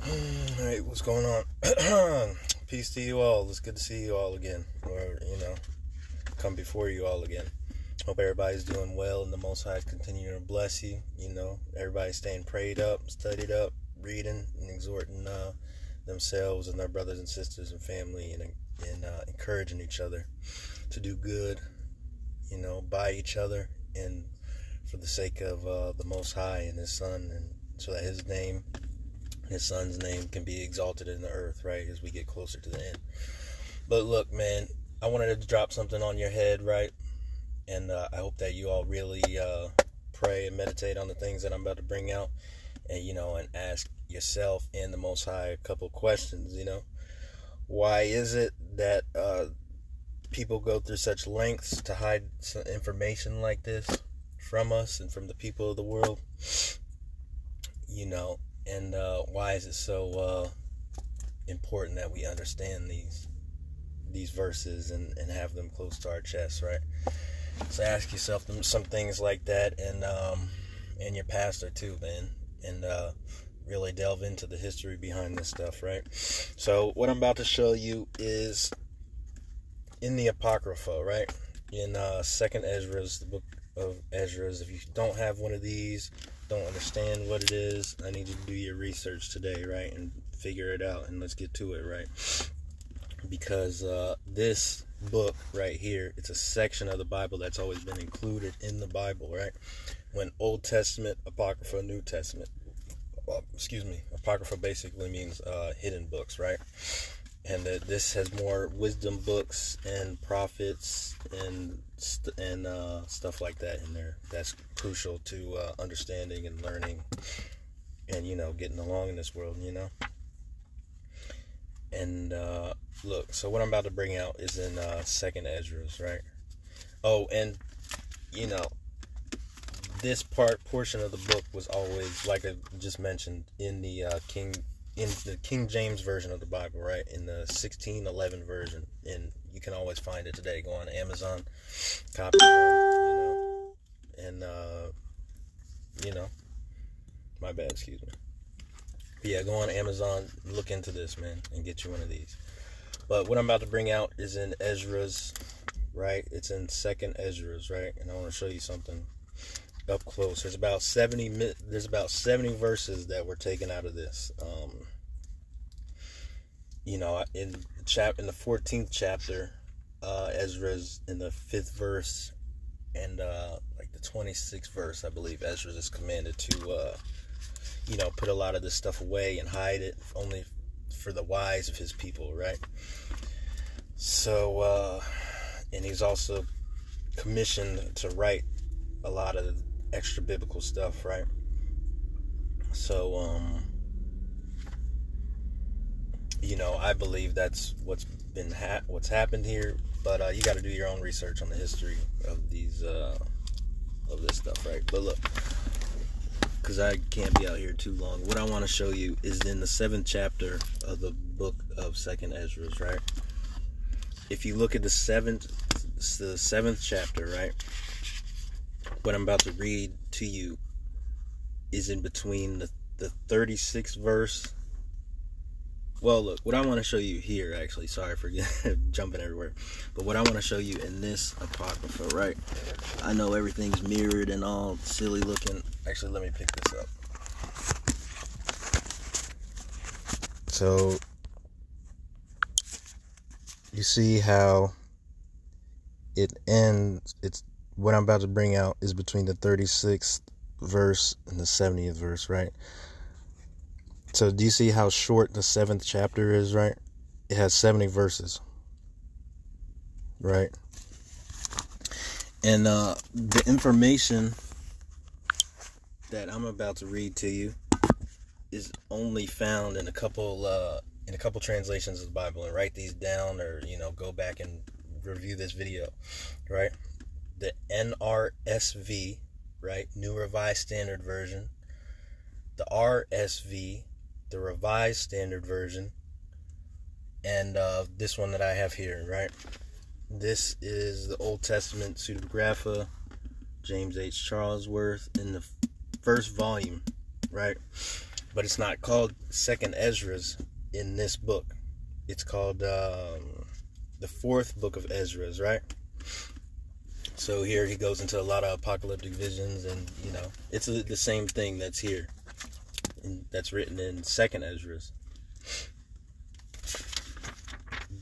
Alright, what's going on? Peace to you all. It's good to see you all again. Or, come before you all again. Hope everybody's doing well and the Most High is continuing to bless you. Everybody's staying prayed up, studied up, reading and exhorting themselves and their brothers and sisters and family and encouraging each other to do good, by each other and for the sake of the Most High and His Son, and so that His Son's name can be exalted in the earth, right, as we get closer to the end. But look, man, I wanted to drop something on your head, right, and I hope that you all really pray and meditate on the things that I'm about to bring out, and ask yourself and the Most High a couple questions. Why is it that people go through such lengths to hide some information like this from us and from the people of the world? And why is it so important that we understand these verses and have them close to our chest, right? So ask yourself some things like that, and your pastor too, man, and really delve into the history behind this stuff, right? So what I'm about to show you is in the Apocrypha, right? In Second Ezra's, the book of Ezra's. If you don't have one of these, don't understand what it is, I need you to do your research today, right, and figure it out, and let's get to it, right? Because this book right here, it's a section of the Bible that's always been included in the Bible, right? When Old Testament, Apocrypha, New Testament, Apocrypha basically means hidden books, right? And this has more wisdom books and prophets and stuff like that in there. That's crucial to understanding and learning and, getting along in this world, And look, so what I'm about to bring out is in Second Ezra's, right? Oh, and, this portion of the book was always, like I just mentioned, in the King James version of the Bible, right? In the 1611 version, and you can always find it today. Go on Amazon, copy one, and my bad, excuse me. But yeah, go on Amazon, look into this, man, and get you one of these. But what I'm about to bring out is in Ezra's, right? It's in Second Ezra's, right? And I want to show you something up close. There's about 70 verses that were taken out of this. In the 14th chapter, Ezra's in the 5th verse, and like the 26th verse, I believe, Ezra is commanded to put a lot of this stuff away and hide it only for the wise of his people, right? So and he's also commissioned to write a lot of extra biblical stuff, right? So I believe that's what's happened here, but you got to do your own research on the history of these of this stuff, right? But look, because I can't be out here too long, what I want to show you is in the 7th chapter of the book of Second Ezra's, right? If you look at the 7th chapter, right, what I'm about to read to you is in between the 36th verse. Well, look, what I want to show you here, actually, sorry for jumping everywhere, but what I want to show you in this Apocrypha, right? I know everything's mirrored and all silly looking. Actually, let me pick this up. So, you see how it ends. It's what I'm about to bring out is between the 36th verse and the 70th verse, right? So do you see how short the 7th chapter is, right? It has 70 verses, right? And the information that I'm about to read to you is only found in a couple translations of the Bible. And write these down, or go back and review this video, right? The NRSV, right, New Revised Standard Version, the RSV, the Revised Standard Version, and this one that I have here, right? This is the Old Testament Pseudepigrapha, James H. Charlesworth, in the first volume, right? But it's not called Second Esdras in this book. It's called the fourth book of Ezra's, right? So here he goes into a lot of apocalyptic visions, and it's the same thing that's here, and that's written in Second Esdras.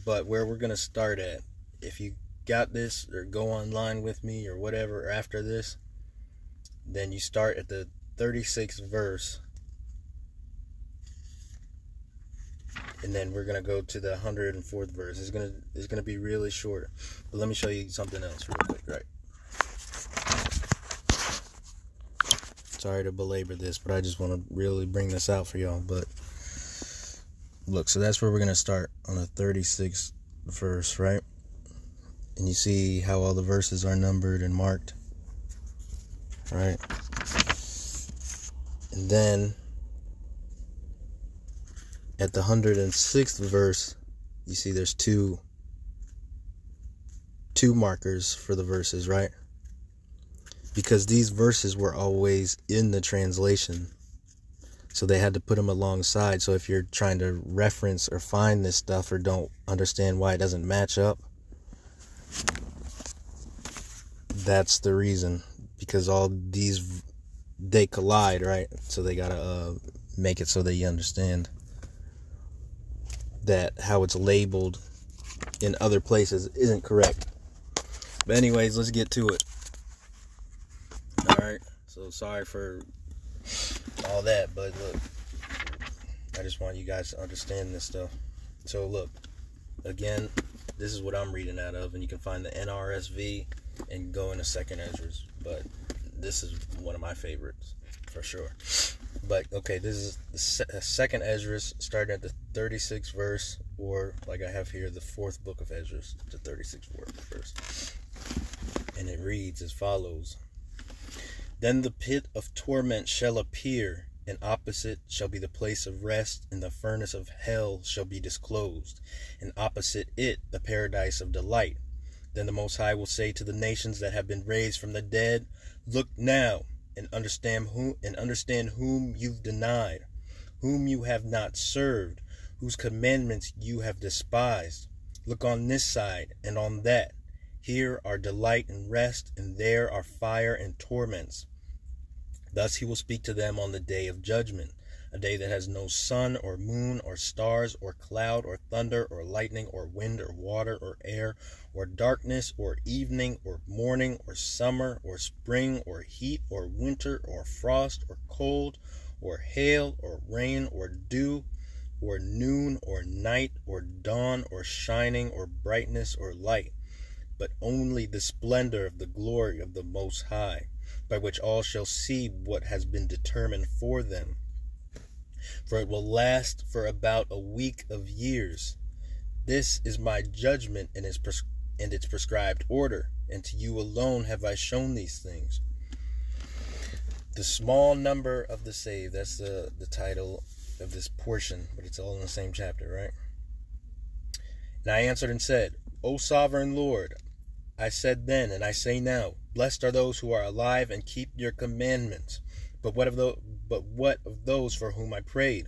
But where we're gonna start at, if you got this or go online with me or whatever after this, then you start at the 36th verse. And then we're gonna go to the 104th verse. It's gonna be really short. But let me show you something else real quick, right? Sorry to belabor this, but I just want to really bring this out for y'all. But look, so that's where we're gonna start, on the 36th verse, right? And you see how all the verses are numbered and marked, right? And then at the 106th verse, you see there's two markers for the verses, right? Because these verses were always in the translation, so they had to put them alongside. So if you're trying to reference or find this stuff, or don't understand why it doesn't match up, that's the reason. Because all these, they collide, right? So they gotta make it so that you understand that how it's labeled in other places isn't correct. But anyways, let's get to it. Alright, so sorry for all that, but look, I just want you guys to understand this stuff. So look, again, this is what I'm reading out of, and you can find the NRSV and go into Second Esdras, but this is one of my favorites for sure. But okay, this is the Second Esdras, starting at the 36th verse, or like I have here, the fourth book of Esdras, the 36th verse. And it reads as follows: Then the pit of torment shall appear, and opposite shall be the place of rest, and the furnace of hell shall be disclosed, and opposite it the paradise of delight. Then the Most High will say to the nations that have been raised from the dead, Look now, and understand whom you've denied, whom you have not served, whose commandments you have despised. Look on this side and on that. Here are delight and rest, and there are fire and torments. Thus he will speak to them on the day of judgment, a day that has no sun or moon or stars or cloud or thunder or lightning or wind or water or air or darkness or evening or morning or summer or spring or heat or winter or frost or cold or hail or rain or dew or noon or night or dawn or shining or brightness or light, but only the splendor of the glory of the Most High, by which all shall see what has been determined for them. For it will last for about a week of years. This is my judgment and its prescribed order, and to you alone have I shown these things. The small number of the saved, that's the title of this portion, but it's all in the same chapter, right? And I answered and said, O sovereign Lord, I said then, and I say now, blessed are those who are alive and keep your commandments. But what of those for whom I prayed?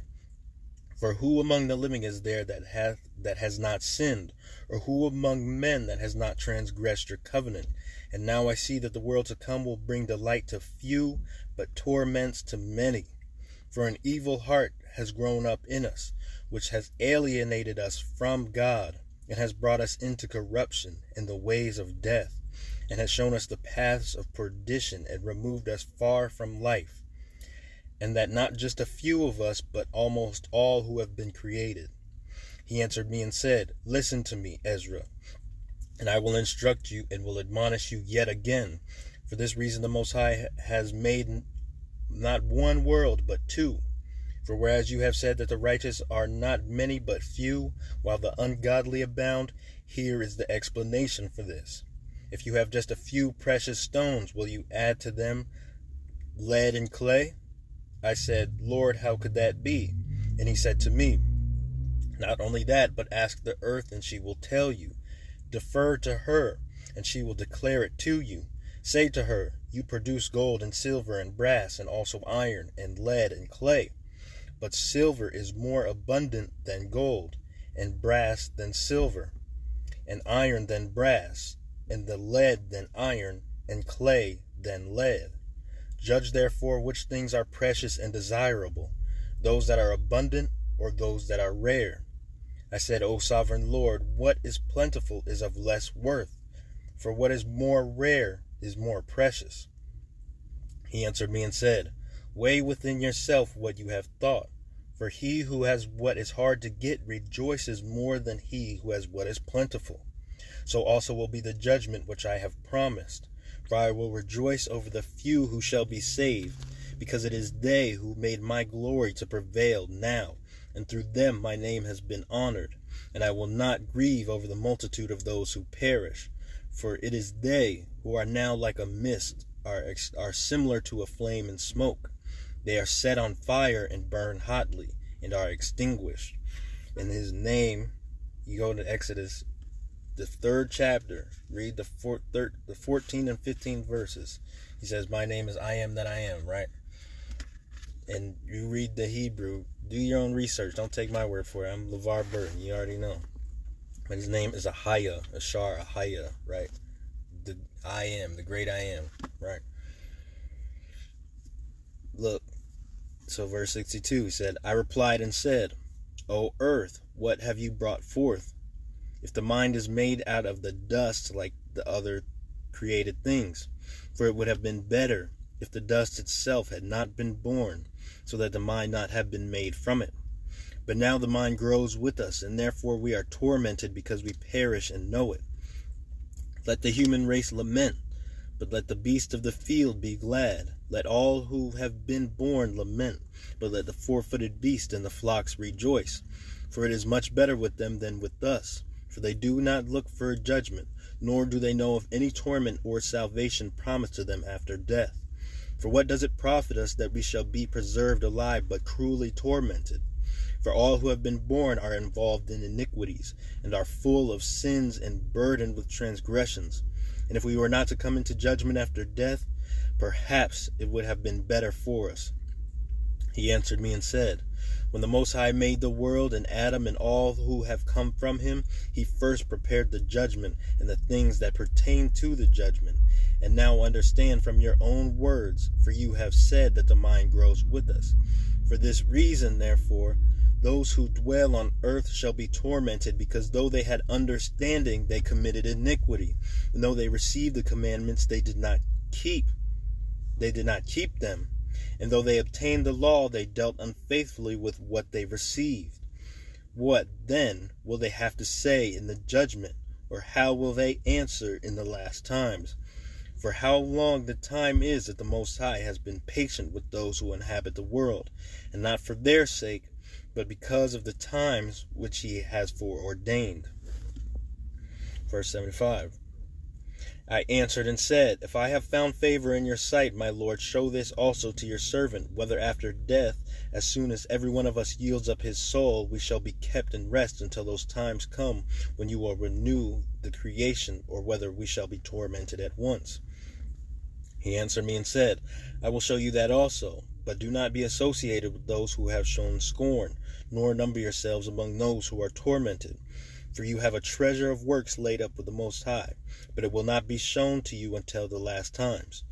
For who among the living is there that has not sinned, or who among men that has not transgressed your covenant? And now I see that the world to come will bring delight to few, but torments to many. For an evil heart has grown up in us, which has alienated us from God, and has brought us into corruption and the ways of death, and has shown us the paths of perdition, and removed us far from life. And that not just a few of us, but almost all who have been created. He answered me and said, Listen to me, Ezra, and I will instruct you and will admonish you yet again. For this reason the Most High has made not one world, but two. For whereas you have said that the righteous are not many but few, while the ungodly abound, here is the explanation for this. If you have just a few precious stones, will you add to them lead and clay? I said, Lord, how could that be? And he said to me, Not only that, but ask the earth, and she will tell you. Defer to her, and she will declare it to you. Say to her, You produce gold and silver and brass, and also iron and lead and clay. but silver is more abundant than gold, and brass than silver, and iron than brass, and the lead than iron, and clay than lead. Judge therefore which things are precious and desirable, those that are abundant or those that are rare. I said, O sovereign Lord, what is plentiful is of less worth, for what is more rare is more precious. He answered me and said, Weigh within yourself what you have thought, for he who has what is hard to get rejoices more than he who has what is plentiful. So also will be the judgment which I have promised. For I will rejoice over the few who shall be saved, because it is they who made my glory to prevail now, and through them my name has been honored. And I will not grieve over the multitude of those who perish, for it is they who are now like a mist, are similar to a flame and smoke. They are set on fire and burn hotly, and are extinguished. In his name, you go to Exodus, the 3rd chapter, read the 14 and 15 verses. He says, my name is I am that I am, right? And you read the Hebrew, do your own research. Don't take my word for it. I'm LeVar Burton, you already know. But his name is Ahaya, Ashar Ahaya, right? The I am, the great I am, right? Look, so verse 62, he said, I replied and said, O earth, what have you brought forth? If the mind is made out of the dust like the other created things, for it would have been better if the dust itself had not been born, so that the mind not have been made from it. But now the mind grows with us, and therefore we are tormented because we perish and know it. Let the human race lament, but let the beast of the field be glad. Let all who have been born lament, but let the four-footed beast and the flocks rejoice. For it is much better with them than with us. For they do not look for judgment, nor do they know of any torment or salvation promised to them after death. For what does it profit us that we shall be preserved alive but cruelly tormented? For all who have been born are involved in iniquities, and are full of sins and burdened with transgressions. And if we were not to come into judgment after death, perhaps it would have been better for us. He answered me and said, When the Most High made the world and Adam and all who have come from him, he first prepared the judgment and the things that pertain to the judgment. And now understand from your own words, for you have said that the mind grows with us. For this reason, therefore, those who dwell on earth shall be tormented, because though they had understanding, they committed iniquity. And though they received the commandments, they did not keep them. And though they obtained the law, they dealt unfaithfully with what they received. What, then, will they have to say in the judgment? Or how will they answer in the last times? For how long the time is that the Most High has been patient with those who inhabit the world, and not for their sake, but because of the times which he has foreordained. Verse 75. I answered and said, If I have found favor in your sight, my Lord, show this also to your servant, whether after death, as soon as every one of us yields up his soul, we shall be kept in rest until those times come when you will renew the creation, or whether we shall be tormented at once. He answered me and said, I will show you that also, but do not be associated with those who have shown scorn, nor number yourselves among those who are tormented. For you have a treasure of works laid up with the Most High, but it will not be shown to you until the last times.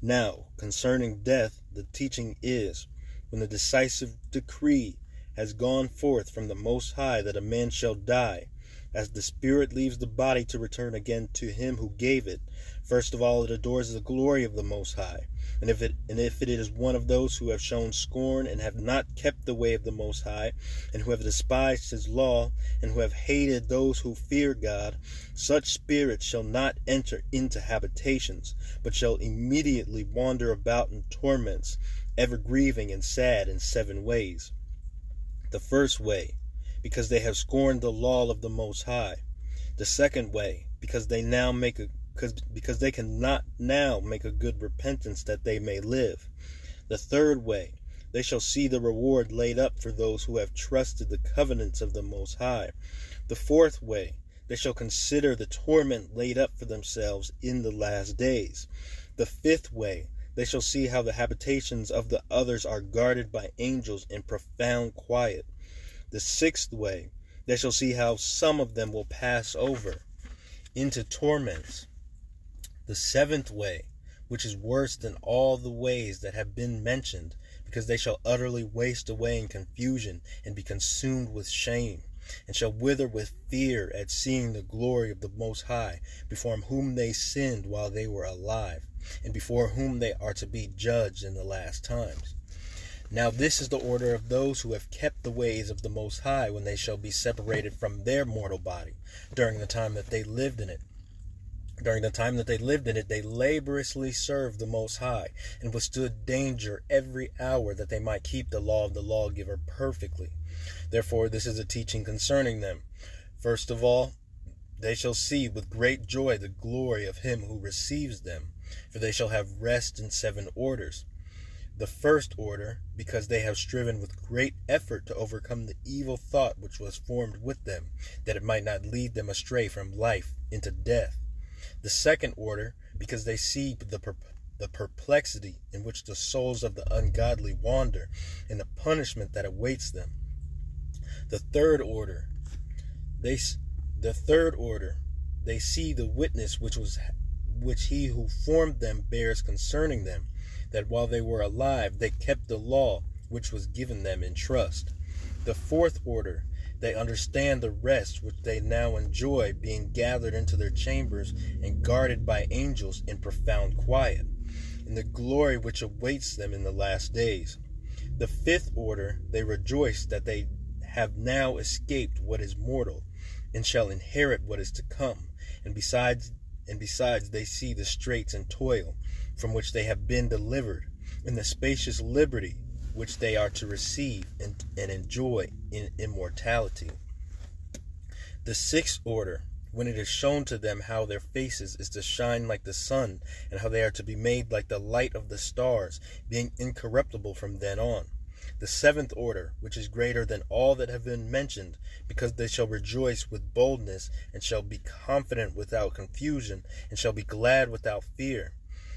Now, concerning death, the teaching is, when the decisive decree has gone forth from the Most High that a man shall die, as the spirit leaves the body to return again to him who gave it, first of all it adores the glory of the Most High. And if it is one of those who have shown scorn and have not kept the way of the Most High, and who have despised his law, and who have hated those who fear God, such spirits shall not enter into habitations, but shall immediately wander about in torments, ever grieving and sad in 7 ways. The first way, because they have scorned the law of the Most High. The second way, because they cannot now make a good repentance that they may live. The third way, they shall see the reward laid up for those who have trusted the covenants of the Most High. The fourth way, they shall consider the torment laid up for themselves in the last days. The fifth way, they shall see how the habitations of the others are guarded by angels in profound quiet. The sixth way, they shall see how some of them will pass over into torments. The seventh way, which is worse than all the ways that have been mentioned, because they shall utterly waste away in confusion and be consumed with shame, and shall wither with fear at seeing the glory of the Most High, before whom they sinned while they were alive, and before whom they are to be judged in the last times. Now this is the order of those who have kept the ways of the Most High when they shall be separated from their mortal body, during the time that they lived in it. During the time that they lived in it, they laboriously served the Most High, and withstood danger every hour, that they might keep the law of the lawgiver perfectly. Therefore, this is a teaching concerning them. First of all, they shall see with great joy the glory of him who receives them, for they shall have rest in 7 orders. The first order, because they have striven with great effort to overcome the evil thought which was formed with them, that it might not lead them astray from life into death. The second order, because they see the perplexity in which the souls of the ungodly wander, and the punishment that awaits them. The third order, they see the witness which he who formed them bears concerning them, that while they were alive they kept the law which was given them in trust. The fourth order, they understand the rest which they now enjoy, being gathered into their chambers and guarded by angels in profound quiet, and the glory which awaits them in the last days. The fifth order, they rejoice that they have now escaped what is mortal, and shall inherit what is to come. And besides they see the straits and toil from which they have been delivered, and the spacious liberty which they are to receive and enjoy in immortality. The sixth order, when it is shown to them how their faces is to shine like the sun, and how they are to be made like the light of the stars, being incorruptible from then on. The seventh order, which is greater than all that have been mentioned, because they shall rejoice with boldness, and shall be confident without confusion, and shall be glad without fear.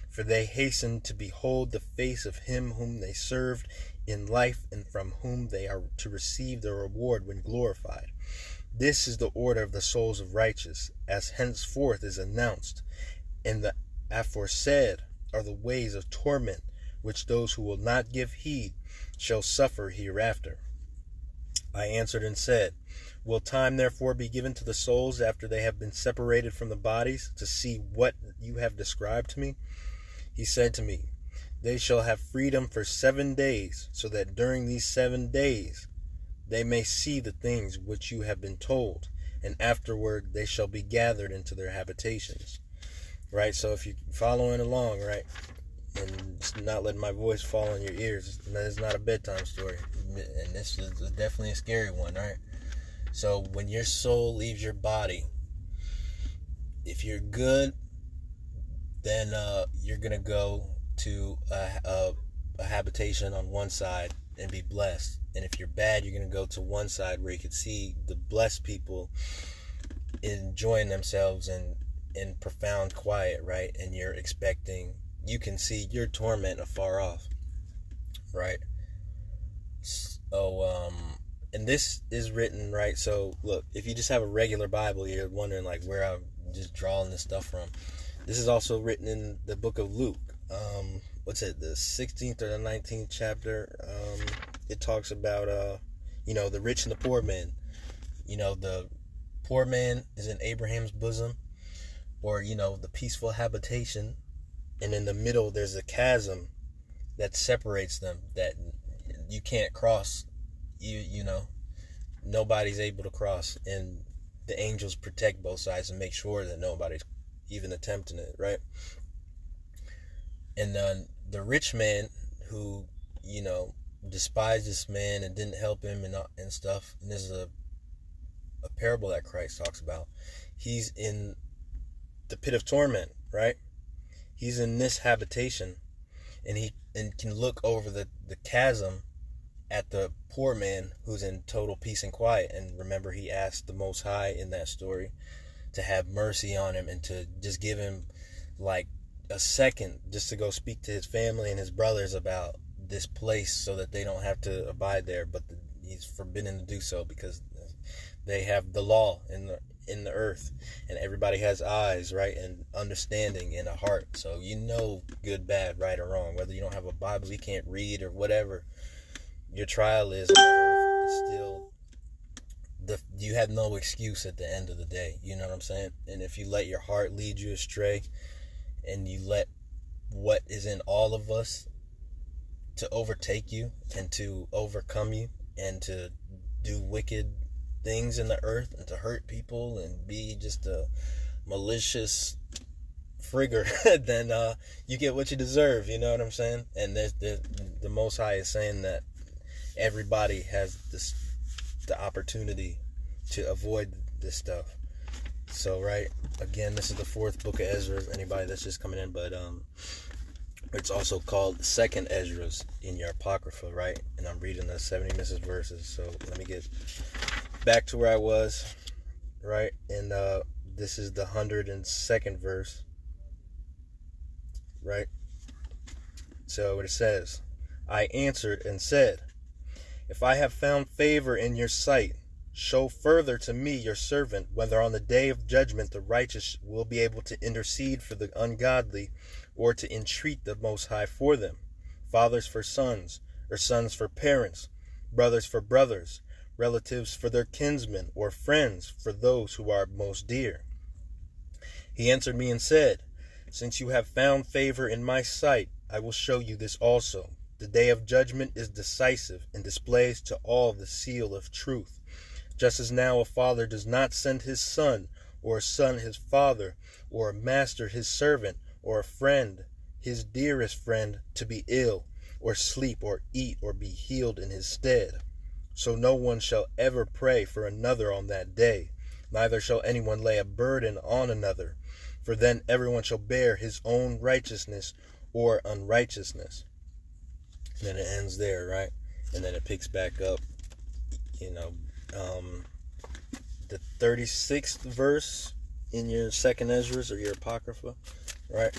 For they hasten to behold the face of him whom they served in life, and from whom they are to receive their reward when glorified. This is the order of the souls of righteous, as henceforth is announced. And the aforesaid are the ways of torment, which those who will not give heed shall suffer hereafter. I answered and said, Will time therefore be given to the souls after they have been separated from the bodies, to see what you have described to me? He said to me, They shall have freedom for 7 days, so that during these 7 days they may see the things which you have been told, and afterward they shall be gathered into their habitations. Right, so if you're following along, right, and just not letting my voice fall on your ears, it's not a bedtime story, and this is definitely a scary one, right? So when your soul leaves your body, if you're good, then you're going to go to a habitation on one side and be blessed. And if you're bad, you're going to go to one side where you can see the blessed people enjoying themselves in profound quiet, right? And you can see your torment afar off, right? So, and this is written, right? So, look, if you just have a regular Bible, you're wondering, like, where I'm just drawing this stuff from. This is also written in the book of Luke. The 16th or the 19th chapter. It talks about, the rich and the poor man. The poor man is in Abraham's bosom, or, the peaceful habitation. And in the middle, there's a chasm that separates them, that you can't cross. Nobody's able to cross. And the angels protect both sides and make sure that nobody's even attempting it, right? And the rich man who, despised this man and didn't help him and stuff, and this is a parable that Christ talks about. He's in the pit of torment, right? He's in this habitation, and he can look over the chasm at the poor man who's in total peace and quiet. And remember, he asked the Most High in that story to have mercy on him and to just give him, like, a second just to go speak to his family and his brothers about this place so that they don't have to abide there, but he's forbidden to do so because they have the law in the earth, and everybody has eyes, right, and understanding and a heart. So good, bad, right, or wrong. Whether you don't have a Bible, you can't read, or whatever your trial is on earth, it's still you have no excuse at the end of the day. You know what I'm saying? And if you let your heart lead you astray, and you let what is in all of us to overtake you and to overcome you and to do wicked things in the earth and to hurt people and be just a malicious frigger, then you get what you deserve. You know what I'm saying? And the Most High is saying that everybody has the opportunity to avoid this stuff. So, right, again, this is the 4th book of Ezra, anybody that's just coming in, but it's also called the 2nd Esdras in your Apocrypha, right? And I'm reading the 70 missing verses, so let me get back to where I was, right? And this is the 102nd verse, right? So what it says, I answered and said, if I have found favor in your sight, show further to me your servant, whether on the day of judgment the righteous will be able to intercede for the ungodly, or to entreat the Most High for them, fathers for sons, or sons for parents, brothers for brothers, relatives for their kinsmen, or friends for those who are most dear. He answered me and said, since you have found favor in my sight, I will show you this also. The day of judgment is decisive and displays to all the seal of truth. Just as now a father does not send his son, or a son his father, or a master his servant, or a friend his dearest friend to be ill, or sleep, or eat, or be healed in his stead. So no one shall ever pray for another on that day, neither shall anyone lay a burden on another, for then everyone shall bear his own righteousness or unrighteousness. And then it ends there, right? And then it picks back up, the 36th verse in your 2nd Esdras or your Apocrypha, right?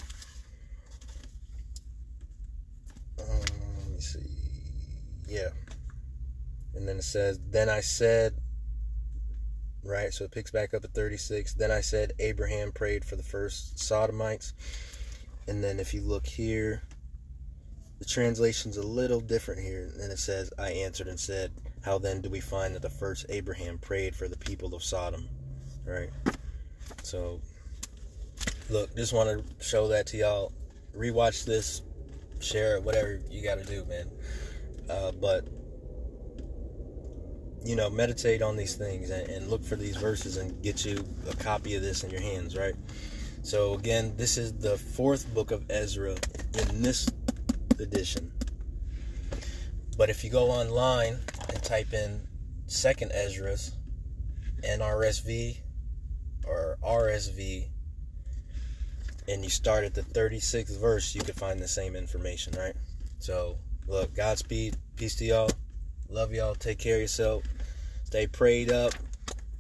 Let me see. Yeah. And then it says, then I said, right? So it picks back up at 36. Then I said, Abraham prayed for the first Sodomites. And then if you look here, the translation's a little different here. And then it says, I answered and said, how then do we find that the first Abraham prayed for the people of Sodom? Right? So, look, just want to show that to y'all. Rewatch this, share it, whatever you got to do, man. But, meditate on these things and look for these verses and get you a copy of this in your hands, right? So, again, this is the 4th book of Ezra in this edition. But if you go online and type in 2nd Esdras, NRSV or RSV, and you start at the 36th verse, you can find the same information, right? So, look, Godspeed, peace to y'all, love y'all, take care of yourself, stay prayed up,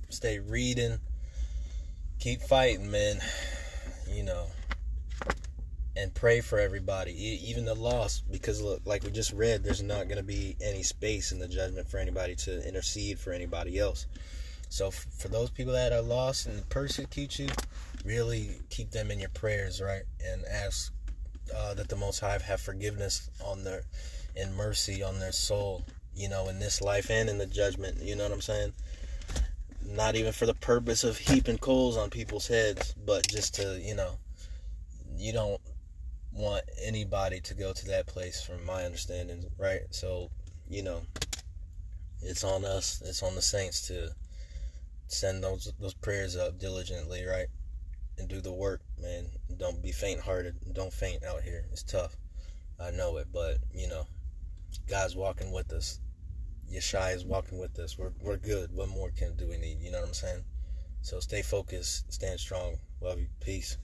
stay reading, keep fighting, man, and pray for everybody, even the lost, because look, like we just read, there's not going to be any space in the judgment for anybody to intercede for anybody else. So for those people that are lost and persecute you, really keep them in your prayers, right? And ask that the Most High have forgiveness and mercy on their soul, in this life and in the judgment. You know what I'm saying? Not even for the purpose of heaping coals on people's heads, but just to, you don't want anybody to go to that place, from my understanding, right? So, it's on us, it's on the saints to send those prayers up diligently, right? And do the work, man. Don't be faint-hearted. Don't faint out here. It's tough. I know it, but, God's walking with us. Yeshua is walking with us. We're good. What more do we need? You know what I'm saying? So stay focused. Stand strong. Love you. Peace.